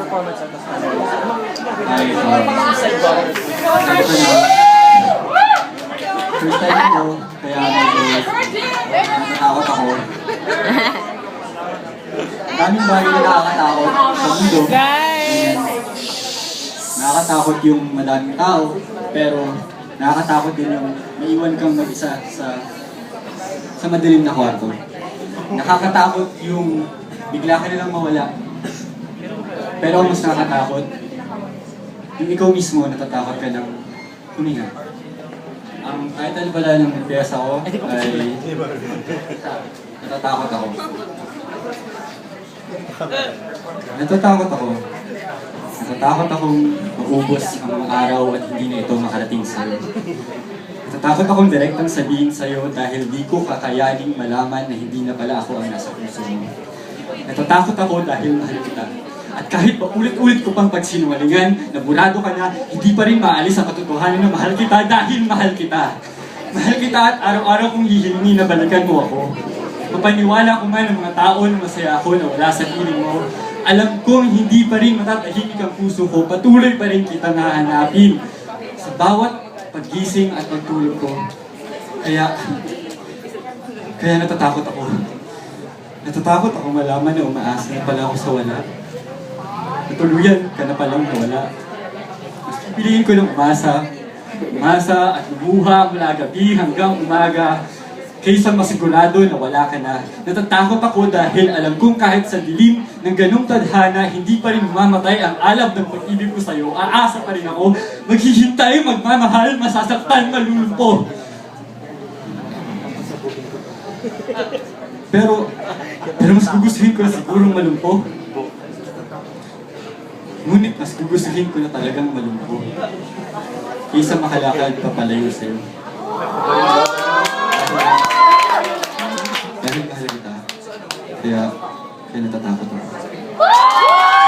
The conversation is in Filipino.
performance at Ay, first time ko, kaya medyo nakatakot ako. Daming bagay na nakakatakot sa mundo. Nakakatakot yung madaming tao, pero nakakatakot din yung maiwan kang mag-isa sa madilim na kwarto. Nakakatakot yung bigla ka nilang mawala. Pero ang mas nakakatakot, yung ikaw mismo natatakot ka ng huminga. Ang title pala ng piyesa ko ay Natatakot Ako. Natatakot ako. Natatakot akong maubos ang mga araw at hindi na ito makarating sa'yo. Natatakot akong direktang sabihin sa'yo dahil di ko kakayaning malaman na hindi na pala ako ang nasa puso mo. Natatakot ako dahil mahal kita. At kahit paulit-ulit ko pang pagsinungalingan, naburado ka na, hindi pa rin maalis ang katotohanan na mahal kita dahil mahal kita. Mahal kita at araw-araw kong hihilingi na balikan mo ako. Mapaniwala ko man ng mga tao na masaya ako na wala sa piling mo. Alam kong hindi pa rin matatahimik ang puso ko, patuloy pa rin kitang hahanapin sa bawat paggising at pagtulog ko. Kaya natatakot ako. Natatakot ako malaman na umaasa na pala ako sa wala. Natuluyan ka na palang nawala. Mas pipiliin ko ng umasa at lumuha mula gabi hanggang umaga, kaysa masigurado na wala ka na. Natatakot ako dahil alam kong kahit sa dilim ng ganong tadhana, hindi pa rin mamatay ang alab ng pag-ibig ko sa'yo. Aasa pa rin ako, maghihintay, magmamahal, masasaktan, malulumpo. Pero mas gugustuhin ko na sigurong malumpo. Ngunit mas gugustuhin ko na talagang malumpo kaysa makalakad papalayo sa'yo. Dahil mahal kita, kaya natatakot ako.